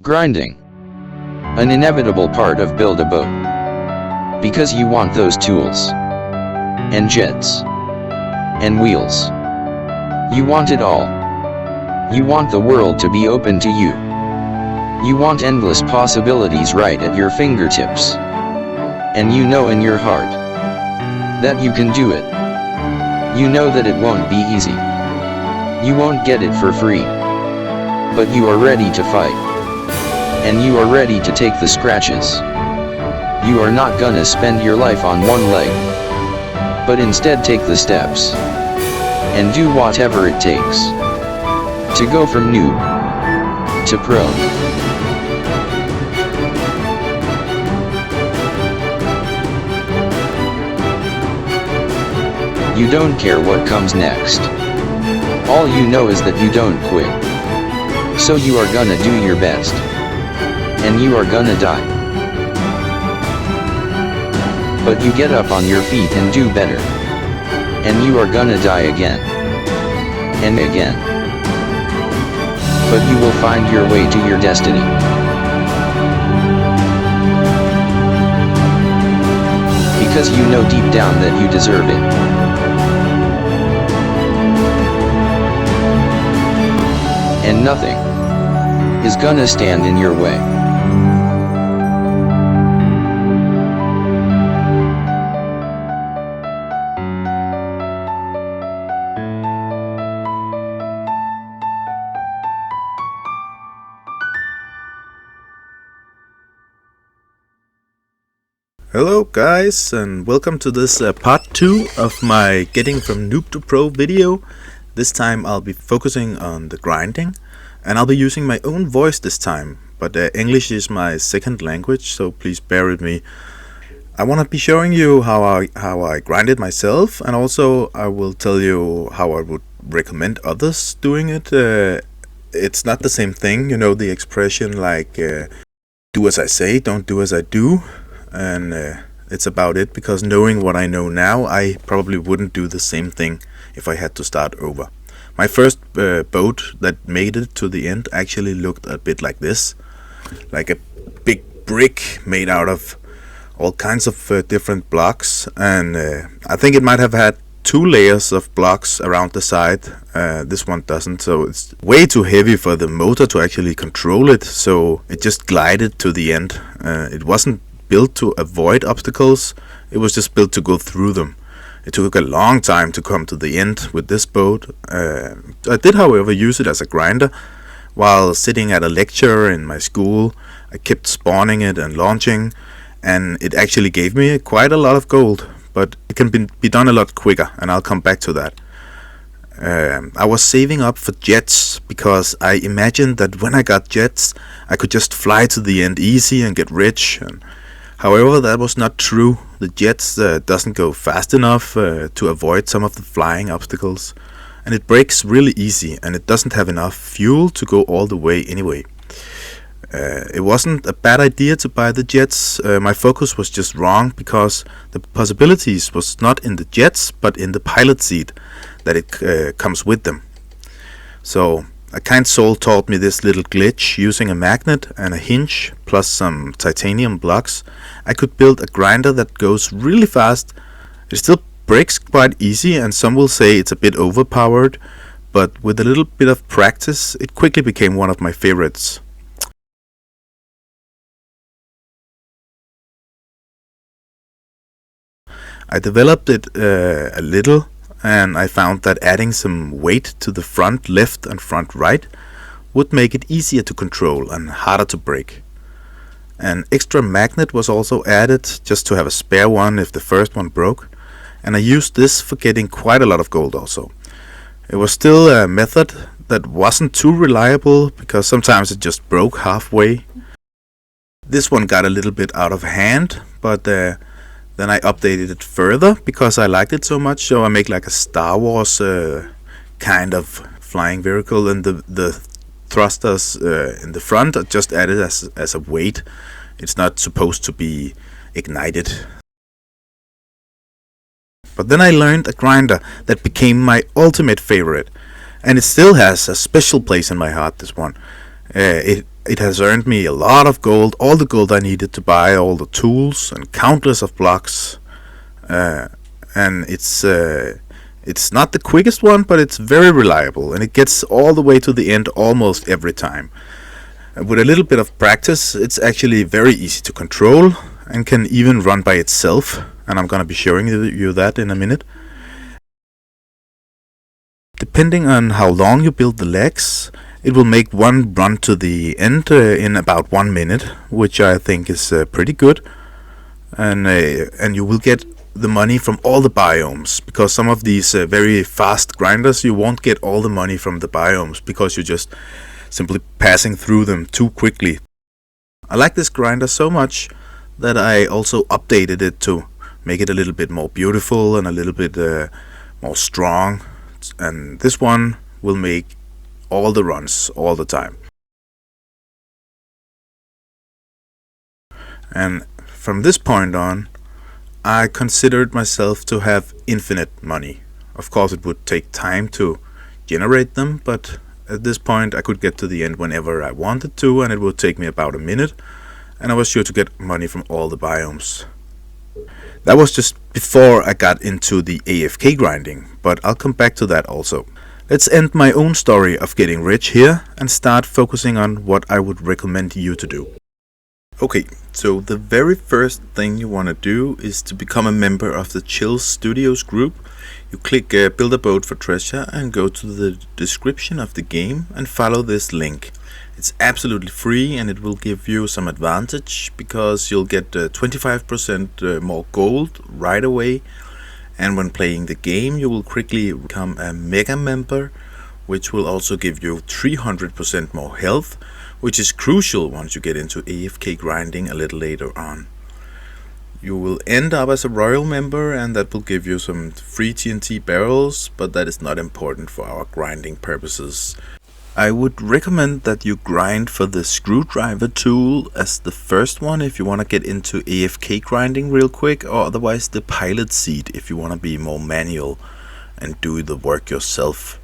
Grinding. An inevitable part of build a boat. Because you want those tools. And jets. And wheels. You want it all. You want the world to be open to you. You want endless possibilities right at your fingertips. And you know in your heart that you can do it. You know that it won't be easy. You won't get it for free. But you are ready to fight. And you are ready to take the scratches. You are not gonna spend your life on one leg. But instead take the steps. And do whatever it takes. To go from noob to pro. You don't care what comes next. All you know is that you don't quit. So you are gonna do your best. And you are gonna die. But you get up on your feet and do better. And you are gonna die again. And again. But you will find your way to your destiny. Because you know deep down that you deserve it. And nothing is gonna stand in your way. Hello guys, and welcome to this part 2 of my Getting from Noob to Pro video. This time I'll be focusing on the grinding, and I'll be using my own voice this time, but English is my second language, so please bear with me. I want to be showing you how I grinded myself, and also I will tell you how I would recommend others doing it. It's not the same thing, you know, the expression like do as I say, don't do as I do. And it's about it, because knowing what I know now, I probably wouldn't do the same thing if I had to start over. My first boat that made it to the end actually looked a bit like this, like a big brick made out of all kinds of different blocks, and I think it might have had 2 layers of blocks around the side. This one doesn't, so it's way too heavy for the motor to actually control it, so it just glided to the end. It wasn't built to avoid obstacles, it was just built to go through them. It took a long time to come to the end with this boat. I did, however, use it as a grinder. While sitting at a lecture in my school, I kept spawning it and launching, and it actually gave me quite a lot of gold, but it can be done a lot quicker, and I'll come back to that. I was saving up for jets, because I imagined that when I got jets I could just fly to the end easy and get rich. And however, that was not true. The jets doesn't go fast enough to avoid some of the flying obstacles, and it breaks really easy, and it doesn't have enough fuel to go all the way anyway. It wasn't a bad idea to buy the jets. My focus was just wrong, because the possibilities was not in the jets but in the pilot seat that it comes with them. So a kind soul taught me this little glitch. Using a magnet and a hinge plus some titanium blocks, I could build a grinder that goes really fast. It still breaks quite easy, and some will say it's a bit overpowered, but with a little bit of practice it quickly became one of my favorites. I developed it a little, and I found that adding some weight to the front left and front right would make it easier to control and harder to break. An extra magnet was also added, just to have a spare one if the first one broke, and I used this for getting quite a lot of gold also. It was still a method that wasn't too reliable, because sometimes it just broke halfway. This one got a little bit out of hand, but then I updated it further because I liked it so much, so I make like a Star Wars kind of flying vehicle, and the thrusters in the front are just added as a weight. It's not supposed to be ignited. But then I learned a grinder that became my ultimate favorite, and it still has a special place in my heart, this one. It It has earned me a lot of gold, all the gold I needed to buy all the tools and countless of blocks. And it's not the quickest one, but it's very reliable, and it gets all the way to the end almost every time. With a little bit of practice, it's actually very easy to control and can even run by itself, and I'm gonna be showing you that in a minute. Depending on how long you build the legs, it will make one run to the end in about 1 minute, which I think is pretty good. And you will get the money from all the biomes, because some of these very fast grinders, you won't get all the money from the biomes because you're just simply passing through them too quickly. I like this grinder so much that I also updated it to make it a little bit more beautiful and a little bit more strong. And this one will make all the runs all the time. And from this point on, I considered myself to have infinite money. Of course, it would take time to generate them, but at this point I could get to the end whenever I wanted to, and it would take me about a minute, and I was sure to get money from all the biomes. That was just before I got into the AFK grinding, but I'll come back to that also. Let's end my own story of getting rich here and start focusing on what I would recommend you to do. Okay, so the very first thing you want to do is to become a member of the Chill Studios group. You click build a boat for treasure and go to the description of the game and follow this link. It's absolutely free, and it will give you some advantage because you'll get 25% more gold right away. And when playing the game, you will quickly become a mega member, which will also give you 300% more health, which is crucial once you get into AFK grinding a little later on. You will end up as a royal member, and that will give you some free TNT barrels, but that is not important for our grinding purposes. I would recommend that you grind for the screwdriver tool as the first one if you want to get into AFK grinding real quick, or otherwise the pilot seat if you want to be more manual and do the work yourself.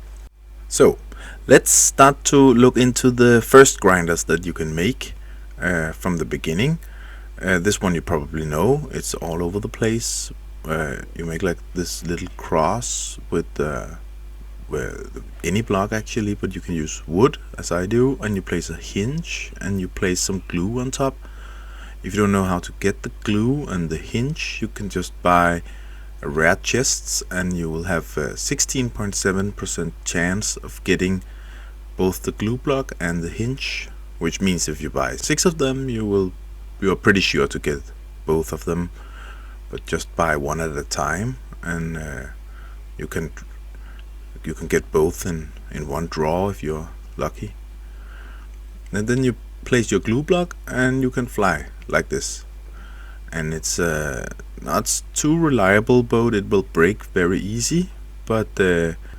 So let's start to look into the first grinders that you can make from the beginning. This one you probably know, it's all over the place. You make like this little cross with any block actually, but you can use wood as I do, and you place a hinge and you place some glue on top. If you don't know how to get the glue and the hinge, you can just buy rare chests, and you will have 16.7% chance of getting both the glue block and the hinge, which means if you buy 6 of them, you are pretty sure to get both of them, but just buy one at a time, and you can get both in one draw if you're lucky. And then you place your glue block and you can fly like this. And it's not too reliable boat, it will break very easy, but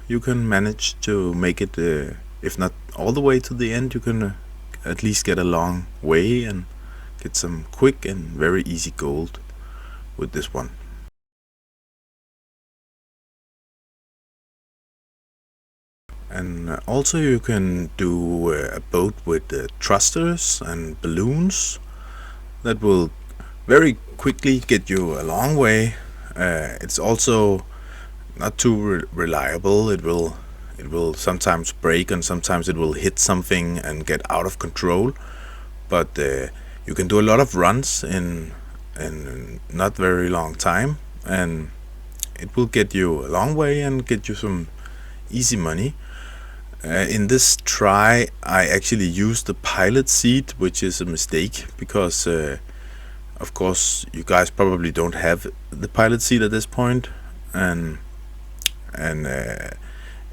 you can manage to make it, if not all the way to the end, you can at least get a long way and get some quick and very easy gold with this one. And also you can do a boat with thrusters and balloons that will very quickly get you a long way. It's also not too reliable. It will sometimes break, and sometimes it will hit something and get out of control, but you can do a lot of runs in not very long time, and it will get you a long way and get you some easy money. In this try I actually used the pilot seat, which is a mistake because of course you guys probably don't have the pilot seat at this point, and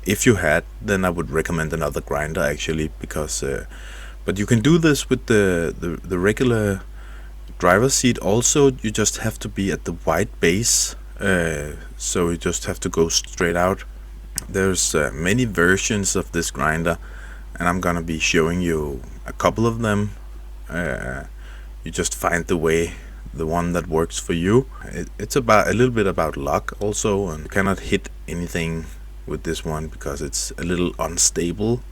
if you had, then I would recommend another grinder actually, because but you can do this with the regular driver's seat also. You just have to be at the white base, so you just have to go straight out. There's many versions of this grinder, and I'm gonna be showing you a couple of them. You just find the one that works for you. It's about a little bit about luck also, and you cannot hit anything with this one because it's a little unstable.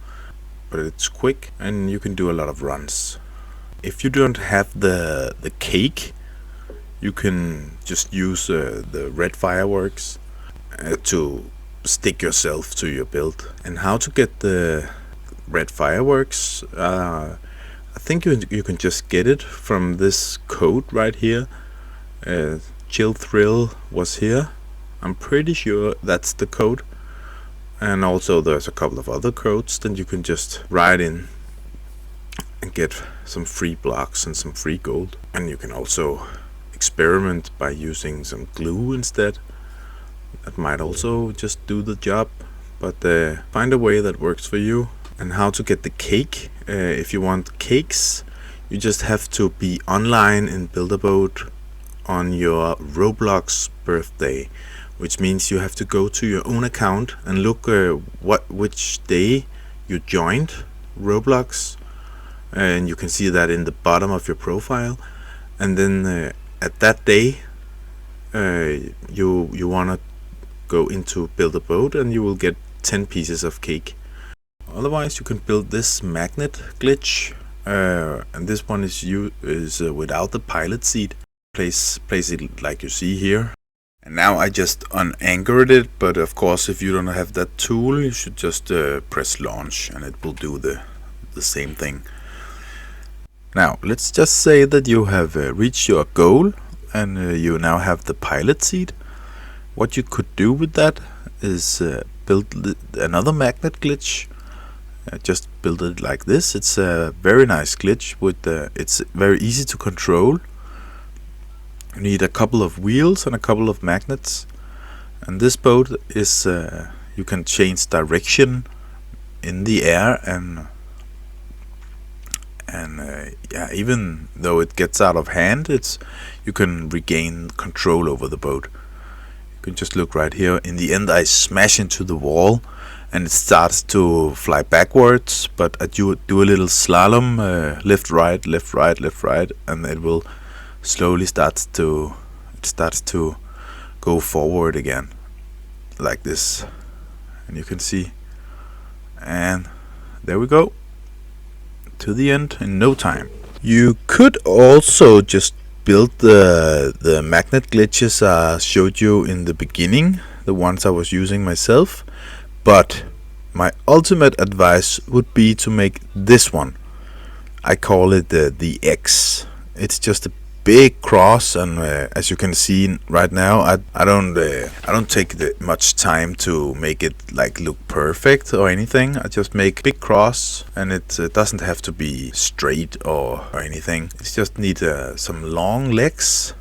but it's quick and you can do a lot of runs. If you don't have the cake, you can just use the red fireworks to stick yourself to your build. And how to get the red fireworks, I think you can just get it from this code right here. Chill Thrill was here. I'm pretty sure that's the code. And also there's a couple of other codes that you can just write in and get some free blocks and some free gold. And you can also experiment by using some glue instead. That might also just do the job, but find a way that works for you. And how to get the cake. If you want cakes, you just have to be online in Build-A-Boat on your Roblox birthday, which means you have to go to your own account and look which day you joined Roblox, and you can see that in the bottom of your profile. And then at that day you want to go into Build-A-Boat and you will get 10 pieces of cake. Otherwise you can build this magnet glitch, and this one is without the pilot seat. Place it like you see here. And now I just unanchored it, but of course if you don't have that tool, you should just press launch and it will do the same thing. Now let's just say that you have reached your goal and you now have the pilot seat. What you could do with that is build another magnet glitch. Just build it like this. It's a very nice glitch with it's very easy to control. You need a couple of wheels and a couple of magnets, and this boat is you can change direction in the air, and yeah, even though it gets out of hand, you can regain control over the boat. You can just look right here. In the end I smash into the wall and it starts to fly backwards, but I do a little slalom, left right left right left right, and it will slowly starts to go forward again like this, and you can see, and there we go to the end in no time. You could also just build the magnet glitches I showed you in the beginning, the ones I was using myself, but my ultimate advice would be to make this one. I call it the X. It's just a big cross, and as you can see right now, I don't take much time to make it like look perfect or anything. I just make big cross, and it doesn't have to be straight or anything. It just need some long legs,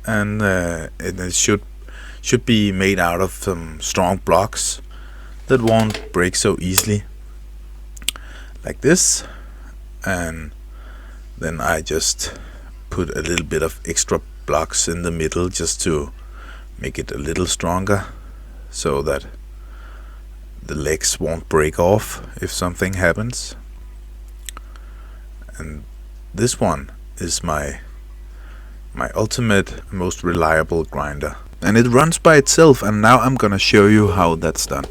and it should be made out of some strong blocks that won't break so easily, like this. And then I just put a little bit of extra blocks in the middle just to make it a little stronger, so that the legs won't break off if something happens. And this one is my ultimate, most reliable grinder, and it runs by itself. And now I'm gonna show you how that's done.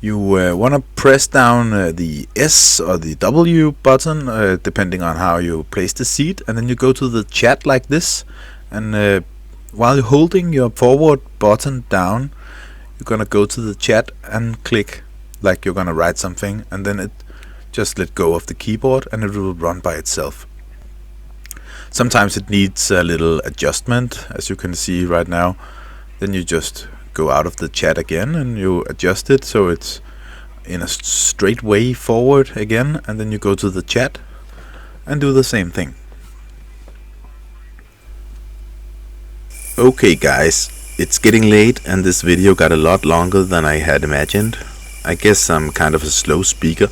You want to press down the S or the W button, depending on how you place the seat, and then you go to the chat like this, and while you're holding your forward button down, you're gonna go to the chat and click like you're gonna write something, and then it just let go of the keyboard and it will run by itself. Sometimes it needs a little adjustment, as you can see right now. Then you just go out of the chat again and you adjust it so it's in a straight way forward again, and then you go to the chat and do the same thing. Okay guys, it's getting late and this video got a lot longer than I had imagined. I guess I'm kind of a slow speaker.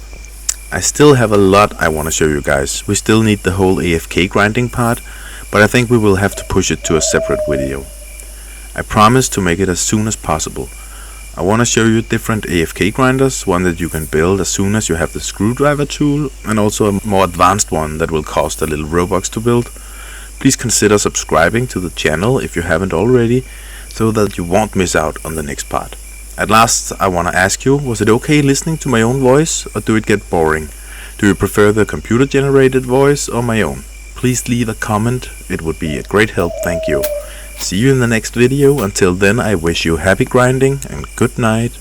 I still have a lot I want to show you guys. We still need the whole AFK grinding part, but I think we will have to push it to a separate video. I promise to make it as soon as possible. I want to show you different AFK grinders, one that you can build as soon as you have the screwdriver tool, and also a more advanced one that will cost a little Robux to build. Please consider subscribing to the channel if you haven't already, so that you won't miss out on the next part. At last, I want to ask you, was it okay listening to my own voice, or do it get boring? Do you prefer the computer-generated voice or my own? Please leave a comment, it would be a great help, thank you. See you in the next video. Until then, I wish you happy grinding and good night.